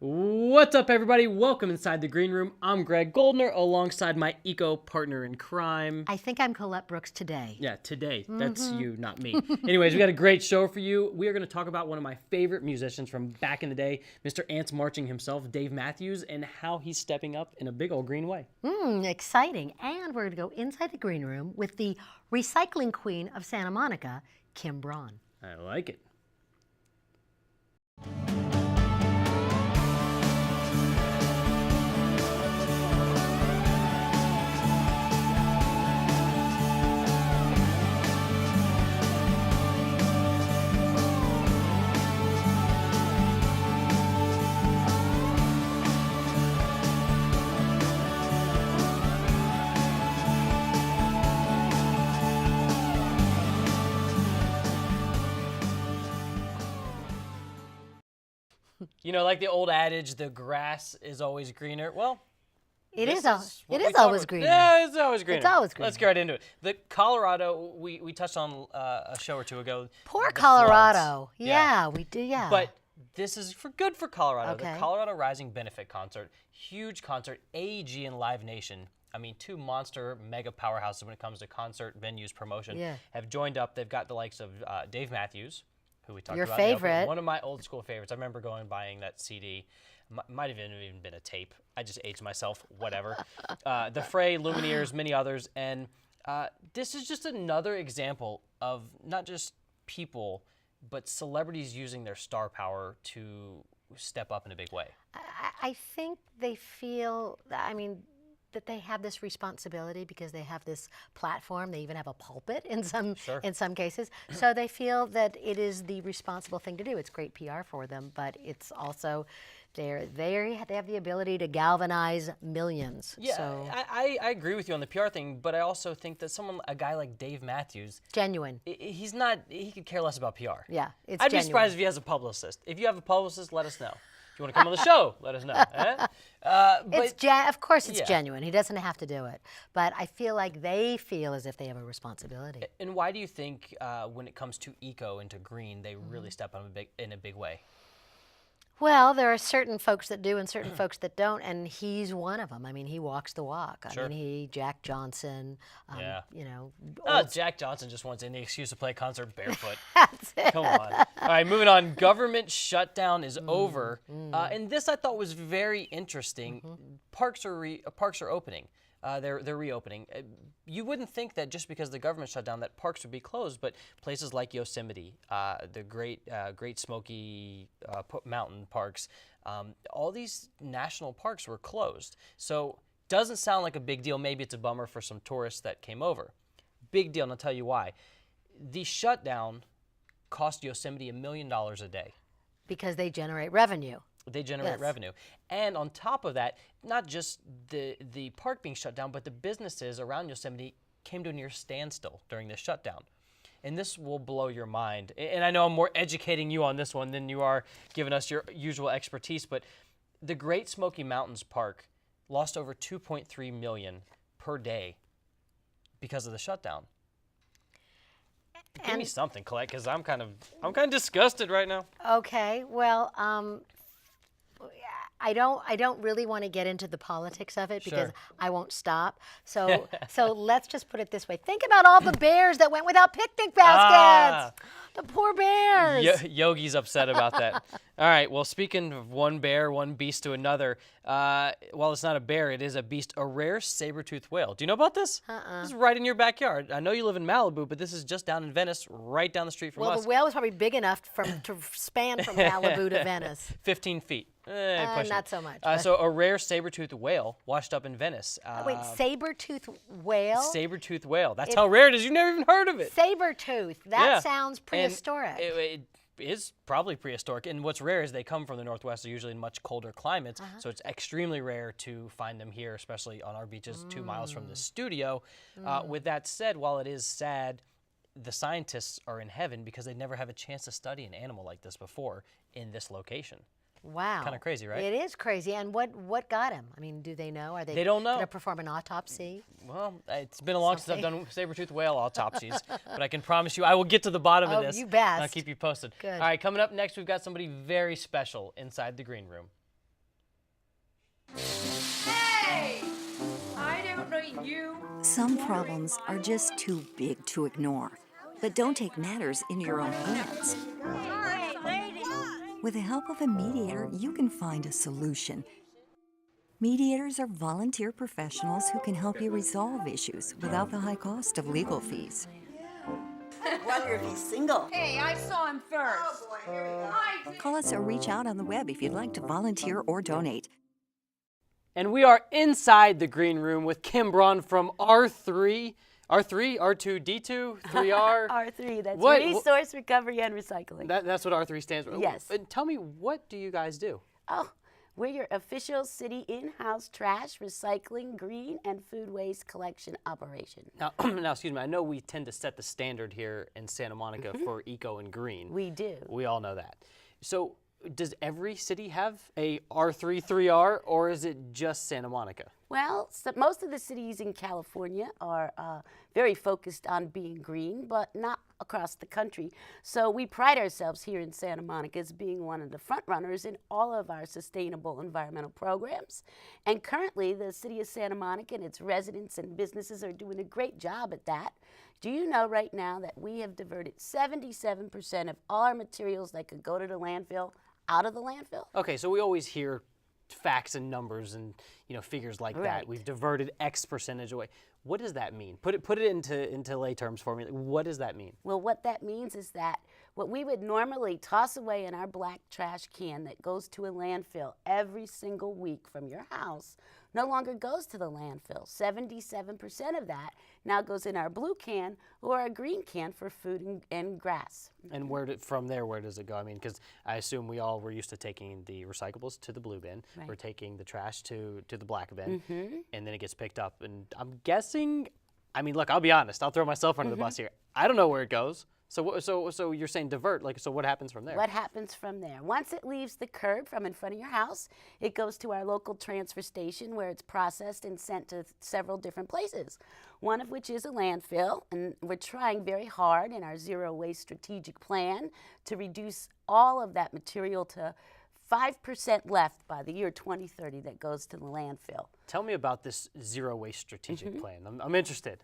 What's up, everybody? Welcome inside the green room. I'm Greg Goldner alongside my eco partner in crime. I think I'm Colette Brooks today. Yeah, today. That's you, not me. Anyways, we got a great show for you. We are going to talk about one of my favorite musicians from back in the day, Mr. Ants Marching himself, Dave Matthews, and how he's stepping up in a big old green way. Exciting. And we're going to go inside the green room with the recycling queen of Santa Monica, Kim Braun. I like it. You know, like the old adage, the grass is always greener. Well, It this is covered. always greener. Yeah, it's always greener. It's always greener. Let's get right into it. The Colorado, we touched on a show or two ago. Poor the Colorado. floods. Yeah, we do, yeah. But this is good for Colorado. Okay. The Colorado Rising Benefit Concert, huge concert, AEG and Live Nation. I mean, two monster mega powerhouses when it comes to concert venues promotion have joined up. They've got the likes of Dave Matthews, who we talked Your about. favorite. One of my old school favorites. I remember going and buying that CD. Might have even been a tape. I just aged myself, whatever. The Fray, Lumineers, many others. And this is just another example of not just people, but celebrities using their star power to step up in a big way. I think they feel, that they have this responsibility because they have this platform. They even have a pulpit in some cases. So they feel that it is the responsible thing to do. It's great PR for them, but it's also they have the ability to galvanize millions. Yeah, so I agree with you on the PR thing, but I also think that a guy like Dave Matthews, genuine. He could care less about PR. Yeah, it's I'd genuine. be surprised if he has a publicist. If you have a publicist, let us know. If you want to come on the show, let us know. Of course it's genuine. He doesn't have to do it. But I feel like they feel as if they have a responsibility. And why do you think when it comes to eco and to green, they really step on in a big way? Well, there are certain folks that do and certain folks that don't, and he's one of them. I mean, he walks the walk. Jack Johnson, Jack Johnson just wants any excuse to play a concert barefoot. That's it. Come on. All right, moving on. Government shutdown is over. And this I thought was very interesting. Parks are opening. They're reopening. You wouldn't think that just because the government shut down that parks would be closed, but places like Yosemite, the Great Smoky Mountain parks, all these national parks were closed. So doesn't sound like a big deal. Maybe it's a bummer for some tourists that came over. Big deal, and I'll tell you why. The shutdown cost Yosemite $1 million a day. Because they generate revenue. They generate revenue. And on top of that, not just the park being shut down, but the businesses around Yosemite came to a near standstill during this shutdown. And this will blow your mind. And I know I'm more educating you on this one than you are giving us your usual expertise, but the Great Smoky Mountains Park lost over $2.3 million per day because of the shutdown. Give me something, Colette, because I'm kind of disgusted right now. Okay, well, I don't really want to get into the politics of it because I won't stop. So let's just put it this way. Think about all the bears that went without picnic baskets. The poor bears. Yogi's upset about that. All right, well, speaking of one bear, one beast to another, while it's not a bear, it is a beast, a rare saber-toothed whale. Do you know about this? This is right in your backyard. I know you live in Malibu, but this is just down in Venice, right down the street from us. Well, the whale was probably big enough to span from Malibu to Venice. 15 feet. Not so much. So a rare saber-toothed whale washed up in Venice. Wait, saber-toothed whale? Saber-toothed whale. That's how rare it is. You've never even heard of it. Saber-tooth. That sounds prehistoric. It is probably prehistoric. And what's rare is they come from the Northwest. They're usually in much colder climates. So it's extremely rare to find them here, especially on our beaches 2 miles from the studio. With that said, while it is sad, the scientists are in heaven because they never have a chance to study an animal like this before in this location. Wow. Kind of crazy, right? It is crazy. And what got him? I mean, do they know? Are they don't know. going to perform an autopsy? Well, it's been a long since I've done saber-toothed whale autopsies, but I can promise you I will get to the bottom of this. You bet. And I'll keep you posted. Good. All right, coming up next, we've got somebody very special inside the green room. Hey! I don't know you. Some problems are just too big to ignore. But don't take matters into your own hands. Hey, lady! With the help of a mediator, you can find a solution. Mediators are volunteer professionals who can help you resolve issues without the high cost of legal fees. Wonder if he's single. Hey, I saw him first. Oh boy, here we go. I did. Call us or reach out on the web if you'd like to volunteer or donate. And we are inside the green room with Kim Braun from R3, R2D2, 3R. R3, that's What- Resource Recovery and Recycling. That's what R3 stands for. Yes. And tell me, what do you guys do? Oh, we're your official city in-house trash, recycling, green, and food waste collection operation. Now, excuse me, I know we tend to set the standard here in Santa Monica for eco and green. We do. We all know that. So does every city have a R3, 3R, or is it just Santa Monica? Well, most of the cities in California are very focused on being green, but not across the country. So we pride ourselves here in Santa Monica as being one of the front runners in all of our sustainable environmental programs. And currently, the city of Santa Monica and its residents and businesses are doing a great job at that. Do you know right now that we have diverted 77% of all our materials that could go to the landfill out of the landfill? Okay, so we always hear facts and numbers and figures like that. Right. We've diverted X percentage away. What does that mean? Put it into lay terms for me. What does that mean? Well, what that means is that what we would normally toss away in our black trash can that goes to a landfill every single week from your house no longer goes to the landfill. 77% of that now goes in our blue can or our green can for food and grass. And from there, where does it go? I mean, because I assume we all were used to taking the recyclables to the blue bin. Right. We're taking the trash to the black bin, and then it gets picked up. And I'm guessing, I mean, look, I'll be honest. I'll throw myself under the bus here. I don't know where it goes. So you're saying divert? So what happens from there? What happens from there? Once it leaves the curb from in front of your house, it goes to our local transfer station where it's processed and sent to several different places, one of which is a landfill. And we're trying very hard in our zero waste strategic plan to reduce all of that material to 5% left by the year 2030 that goes to the landfill. Tell me about this zero waste strategic plan. I'm interested.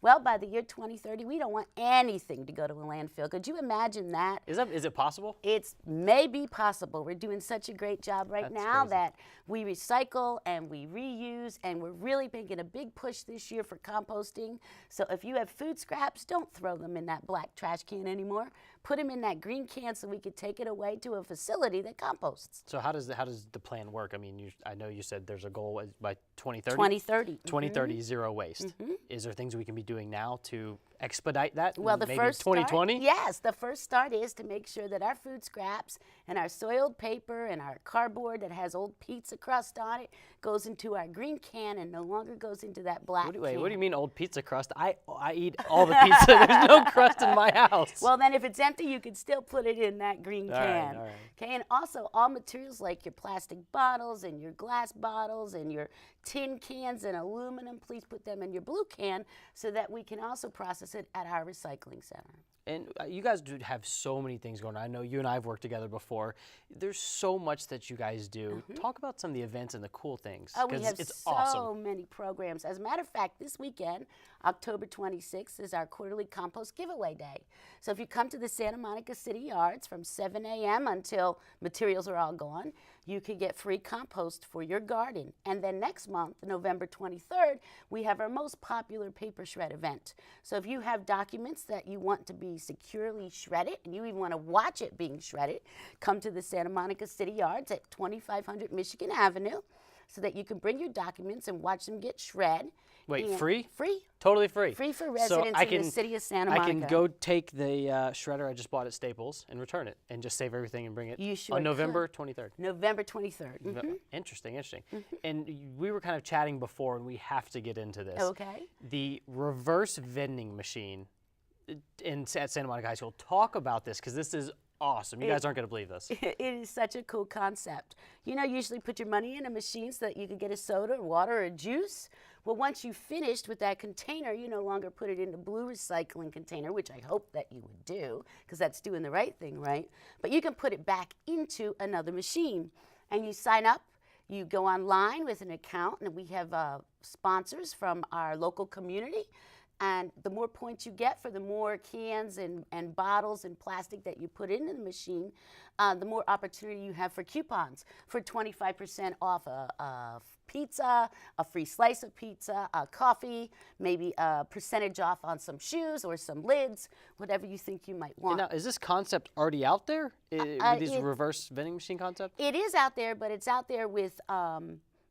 Well, by the year 2030, we don't want anything to go to a landfill. Could you imagine that? Is it possible? It's maybe possible. We're doing such a great job right That's now crazy. that we recycle and we reuse, and we're really making a big push this year for composting. So if you have food scraps, don't throw them in that black trash can anymore. Put them in that green can so we could take it away to a facility that composts. So how does the plan work? I mean, I know you said there's a goal by 2030. 2030. 2030 zero waste. Is there things we can be doing now to expedite that? Well, the Maybe first 2020. start, yes, the first start is to make sure that our food scraps and our soiled paper and our cardboard that has old pizza crust on it goes into our green can and no longer goes into that black What do can. you mean old pizza crust? I eat all the pizza. There's no crust in my house. Well, then if it's empty, you can still put it in that green All right, can. all right. Okay, and also all materials like your plastic bottles and your glass bottles and your tin cans and aluminum, please put them in your blue can so that we can also process it at our recycling center. And you guys do have so many things going on. I know you and I have worked together before. There's so much that you guys do. Talk about some of the events and the cool things. Oh, we 'cause have it's so awesome. many programs. As a matter of fact, this weekend, October 26th, is our quarterly compost giveaway day. So if you come to the Santa Monica City Yards from 7 a.m. until materials are all gone, you can get free compost for your garden. And then next month, November 23rd, we have our most popular paper shred event. So if you have documents that you want to be securely shredded and you even want to watch it being shredded, come to the Santa Monica City Yards at 2500 Michigan Avenue so that you can bring your documents and watch them get shred. Wait, And free? Free. Totally free. Free for So residents I in the city of Santa I Monica. can go take the shredder I just bought at Staples and return it and just save everything and bring it You sure on November could. 23rd. November 23rd. Interesting. And we were kind of chatting before, and we have to get into this. Okay. The reverse vending machine at Santa Monica High School. Talk about this, because this is awesome. You guys aren't going to believe this. It is such a cool concept. You know, usually put your money in a machine so that you could get a soda or water or juice. Well, once you've finished with that container, you no longer put it in the blue recycling container, which I hope that you would do, because that's doing the right thing, right? But you can put it back into another machine. And you sign up, You go online with an account, and we have sponsors from our local community. And the more points you get for the more cans and bottles and plastic that you put into the machine, the more opportunity you have for coupons for 25% off a pizza, a free slice of pizza, a coffee, maybe a percentage off on some shoes or some lids, whatever you think you might want. And now, is this concept already out there? With these reverse vending machine concept? It is out there, but it's out there with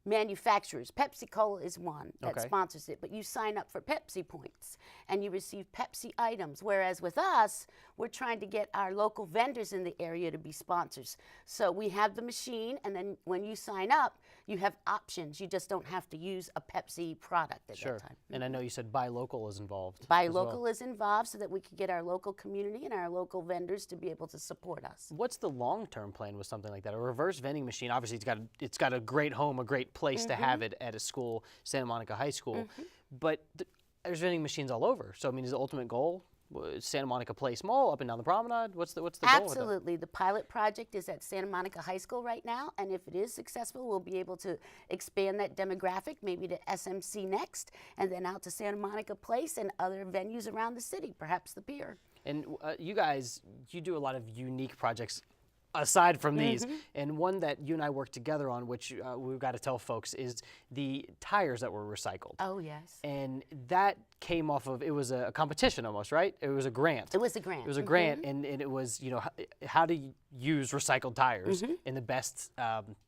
manufacturers. Pepsi-Cola is one that sponsors it, but you sign up for Pepsi points and you receive Pepsi items, whereas with us, we're trying to get our local vendors in the area to be sponsors. So we have the machine, and then when you sign up, you have options. You just don't have to use a Pepsi product at that time. And I know you said buy local is involved. Buy local is involved so that we can get our local community and our local vendors to be able to support us. What's the long-term plan with something like that? A reverse vending machine, obviously it's got a great home, a great place to have it at a school, Santa Monica High School, but there's vending machines all over. So I mean, is the ultimate goal Santa Monica Place Mall up and down the promenade? What's the goal with that? Absolutely. The pilot project is at Santa Monica High School right now, and if it is successful, we'll be able to expand that demographic, maybe to SMC next, and then out to Santa Monica Place and other venues around the city, perhaps the pier. And you guys, you do a lot of unique projects aside from these, and one that you and I worked together on, which we've got to tell folks, is the tires that were recycled. Oh, yes. And that came off of, it was a competition almost, right? It was a grant. It was a grant. It was a grant, and it was, you know, how to use recycled tires in the best,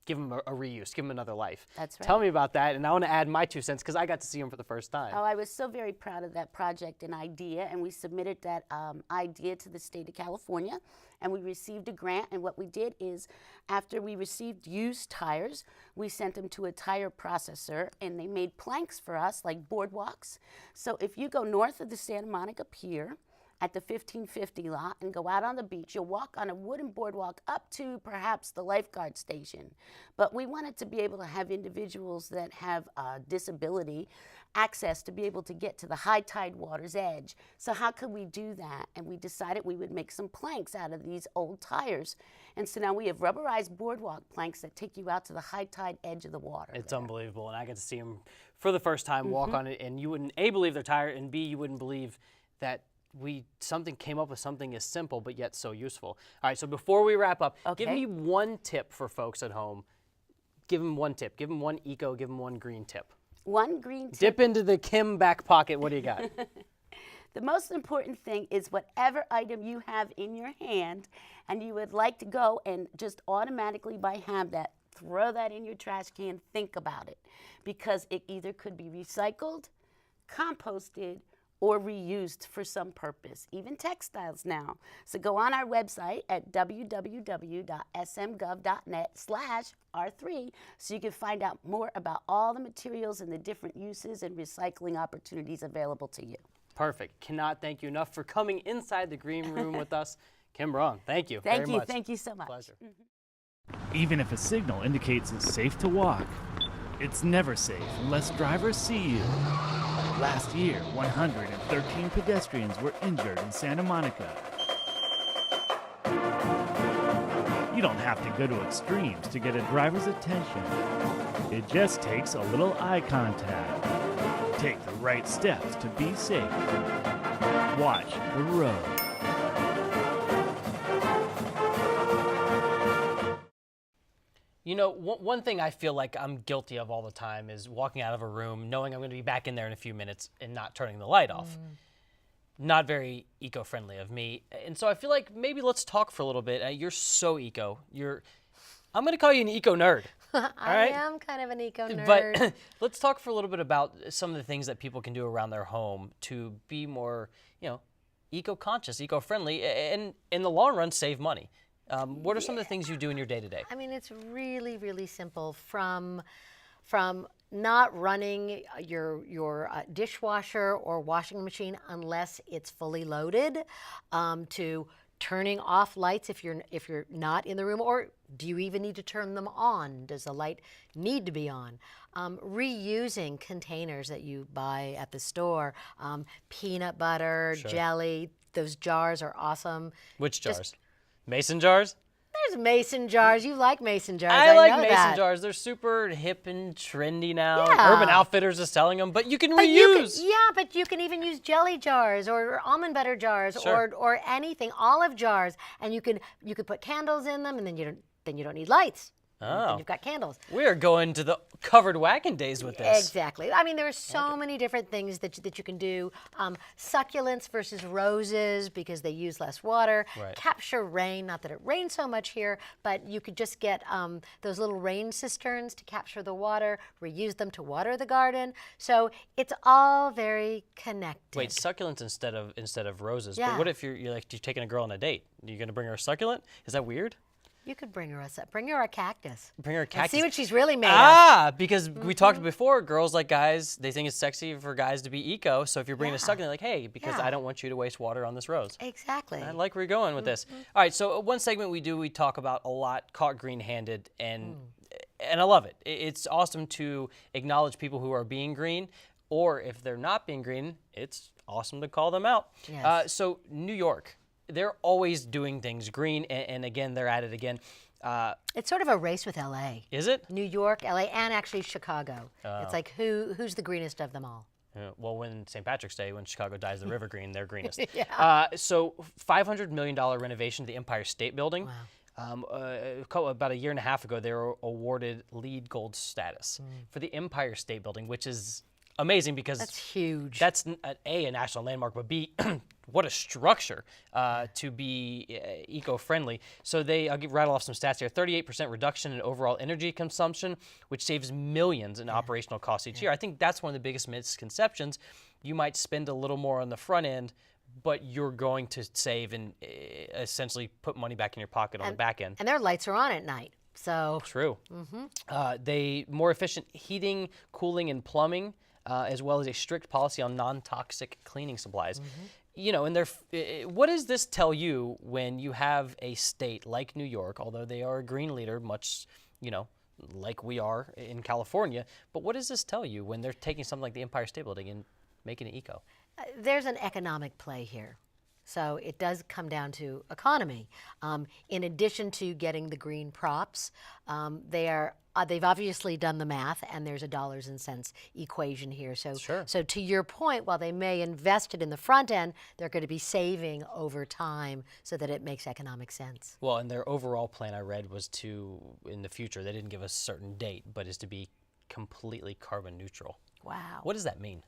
give them a reuse, give them another life. That's right. Tell me about that, and I want to add my 2 cents because I got to see them for the first time. Oh, I was so very proud of that project and idea, and we submitted that idea to the state of California, and we received a grant. And what we did is, after we received used tires, we sent them to a tire processor, and they made planks for us, like boardwalks. So if you go north of the Santa Monica Pier at the 1550 lot and go out on the beach, you'll walk on a wooden boardwalk up to perhaps the lifeguard station. But we wanted to be able to have individuals that have a disability access to be able to get to the high tide water's edge. So how could we do that? And we decided we would make some planks out of these old tires. And so now we have rubberized boardwalk planks that take you out to the high tide edge of the water. It's unbelievable, and I get to see them for the first time, walk on it, and you wouldn't A, believe they're tired, and B, you wouldn't believe that something came up with something as simple but yet so useful. All right, so before we wrap up, give me one tip for folks at home. Give them one tip. Give them one eco, give them one green tip. One green tip. Dip into the Kim back pocket. What do you got? The most important thing is whatever item you have in your hand and you would like to go and just automatically by hand that, throw that in your trash can, think about it. Because it either could be recycled, composted, or reused for some purpose, even textiles now. So go on our website at www.smgov.net/R3 so you can find out more about all the materials and the different uses and recycling opportunities available to you. Perfect. Cannot thank you enough for coming inside the green room with us. Kim Braun, thank you very much. Thank you so much. Pleasure. Even if a signal indicates it's safe to walk, it's never safe unless drivers see you. Last year, 113 pedestrians were injured in Santa Monica. You don't have to go to extremes to get a driver's attention. It just takes a little eye contact. Take the right steps to be safe. Watch the road. You know, one thing I feel like I'm guilty of all the time is walking out of a room knowing I'm going to be back in there in a few minutes and not turning the light off. Not very eco-friendly of me. And so I feel like maybe let's talk for a little bit. You're so eco. I'm going to call you an eco-nerd. I am kind of an eco-nerd. But let's talk for a little bit about some of the things that people can do around their home to be more, eco-conscious, eco-friendly, and in the long run, save money. What are some of the things you do in your day-to-day? I mean, it's really, really simple. From not running your dishwasher or washing machine unless it's fully loaded, to turning off lights if you're not in the room, or do you even need to turn them on? Does the light need to be on? Reusing containers that you buy at the store, peanut butter, jelly. Those jars are awesome. Which jars? Mason jars? There's mason jars. You like mason jars. I like know mason that. jars. They're super hip and trendy now. Yeah. Urban Outfitters is selling them, but you can But reuse. but you can even use jelly jars or almond butter jars Sure. or anything, olive jars, and you could put candles in them, and then you don't need lights. Oh. Then you've got candles. We are going to the covered wagon days with this. Exactly. I mean, there are so many different things that you can do. Succulents versus roses because they use less water. Right. Capture rain. Not that it rains so much here, but you could just get those little rain cisterns to capture the water, reuse them to water the garden. So it's all very connected. Wait, succulents instead of roses. Yeah. But what if you're taking a girl on a date? You're gonna bring her a succulent? Is that weird? You could bring her bring her a cactus. Bring her a And cactus. see what she's really made of. Ah, because we talked before, girls like guys, they think it's sexy for guys to be eco. So if you're bringing a succulent, like, hey, because Yeah. I don't want you to waste water on this rose. Exactly. I like where you're going with this. All right, so one segment we talk about a lot, caught green-handed, and I love it. It's awesome to acknowledge people who are being green, or if they're not being green, it's awesome to call them out. Yes. So New York, they're always doing things green, and again, they're at it again. It's sort of a race with LA. Is it? New York, LA, and actually Chicago. It's like who's the greenest of them all? Well, when St. Patrick's Day, when Chicago dyes the river green, they're greenest. Yeah. So $500 million renovation to the Empire State Building. Wow. About a year and a half ago, they were awarded LEED Gold status for the Empire State Building, which is amazing because That's huge. that's a national landmark, but B, what a structure to be eco-friendly. So I'll rattle off some stats here. 38% reduction in overall energy consumption, which saves millions in operational costs each year. I think that's one of the biggest misconceptions. You might spend a little more on the front end, but you're going to save and essentially put money back in your pocket on the back end. And their lights are on at night. So True. They more efficient heating, cooling, and plumbing, as well as a strict policy on non-toxic cleaning supplies. You know, and what does this tell you when you have a state like New York, although they are a green leader, much, like we are in California, but what does this tell you when they're taking something like the Empire State Building and making it eco? there's an economic play here. So it does come down to economy. In addition to getting the green props, they've obviously done the math, and there's a dollars and cents equation here. So, Sure. So to your point, while they may invest it in the front end, they're going to be saving over time so that it makes economic sense. Well, and their overall plan I read was to, in the future, they didn't give a certain date, but is to be completely carbon neutral. Wow. What does that mean?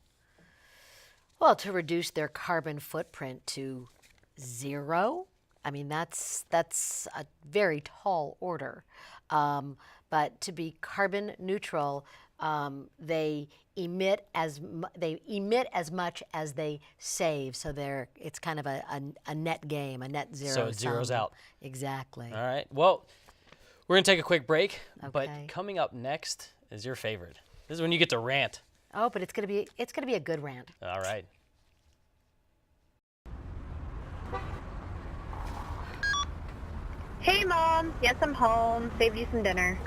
Well, to reduce their carbon footprint to 0, I mean, that's a very tall order. But to be carbon neutral, they emit as much as they save. So it's kind of a net game, a net zero. So it zeroes sum. out. Exactly. All right. Well, we're going to take a quick break, but Okay. coming up next is your favorite. This is when you get to rant. Oh, but it's gonna be a good rant. All right. Hey, Mom. Yes, I'm home. Saved you some dinner.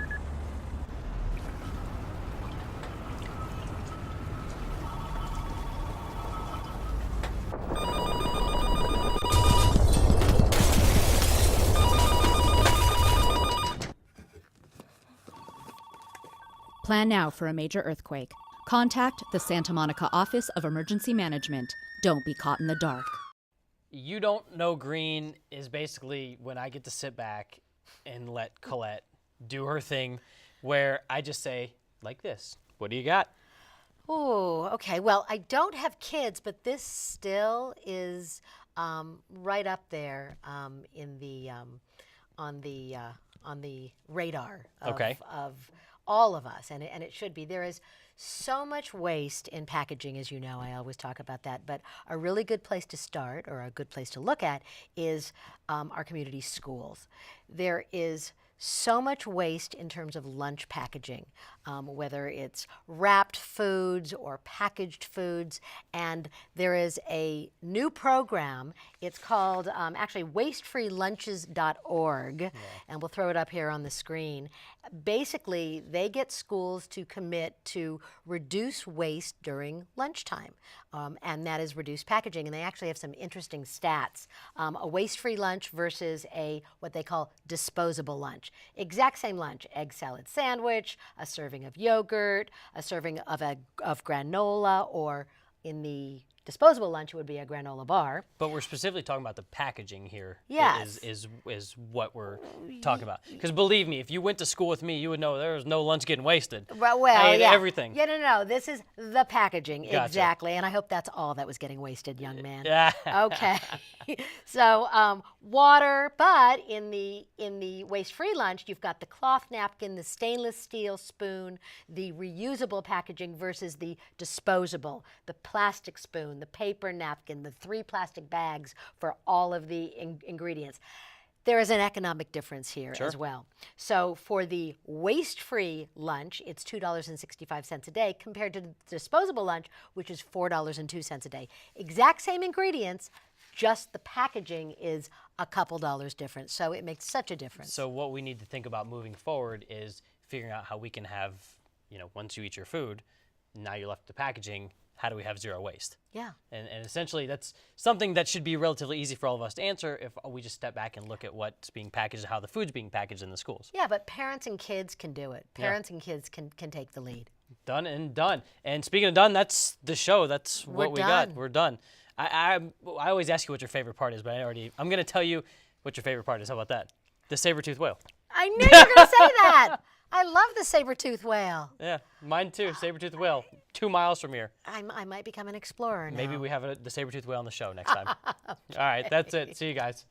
Plan now for a major earthquake. Contact the Santa Monica Office of Emergency Management. Don't be caught in the dark. You don't know green is basically when I get to sit back and let Colette do her thing, where I just say, like this, what do you got? Oh, okay. Well, I don't have kids, but this still is right up there in the on the radar of all of us, and it should be. There is so much waste in packaging, as you know. I always talk about that, but a really good place to start, or a good place to look at, is our community schools. There is so much waste in terms of lunch packaging, whether it's wrapped foods or packaged foods. And there is a new program. It's called actually wastefreelunches.org, and we'll throw it up here on the screen. basically, they get schools to commit to reduce waste during lunchtime, and that is reduce packaging. And they actually have some interesting stats. A waste-free lunch versus what they call disposable lunch. Exact same lunch, egg salad sandwich, a serving of yogurt, a serving of granola, or in the disposable lunch, it would be a granola bar. But we're specifically talking about the packaging here. Yes. Is what we're talking about. Because believe me, if you went to school with me, you would know there was no lunch getting wasted. Well, I ate yeah. everything. Yeah, no. This is the packaging, Gotcha. exactly. And I hope that's all that was getting wasted, young man. Yeah. Okay. So water, but in the waste-free lunch, you've got the cloth napkin, the stainless steel spoon, the reusable packaging versus the disposable, the plastic spoon, the paper napkin, the 3 plastic bags for all of the ingredients. There is an economic difference here as well. So for the waste-free lunch, it's $2.65 a day compared to the disposable lunch, which is $4.02 a day. Exact same ingredients, just the packaging is a couple dollars different. So it makes such a difference. So what we need to think about moving forward is figuring out how we can have, once you eat your food, now you're left with the packaging, how do we have zero waste? Yeah. And essentially that's something that should be relatively easy for all of us to answer if we just step back and look at what's being packaged and how the food's being packaged in the schools. Yeah, but parents and kids can do it. Parents and kids can take the lead. Done and done. And speaking of done, that's the show. That's what we got. We're done. I always ask you what your favorite part is, but I'm going to tell you what your favorite part is. How about that? The saber-toothed whale. I knew you were going to say that. I love the saber-toothed whale. Yeah, mine too. Saber-toothed whale. 2 miles from here. I might become an explorer now. Maybe we have the saber-toothed whale on the show next time. All right, that's it. See you guys.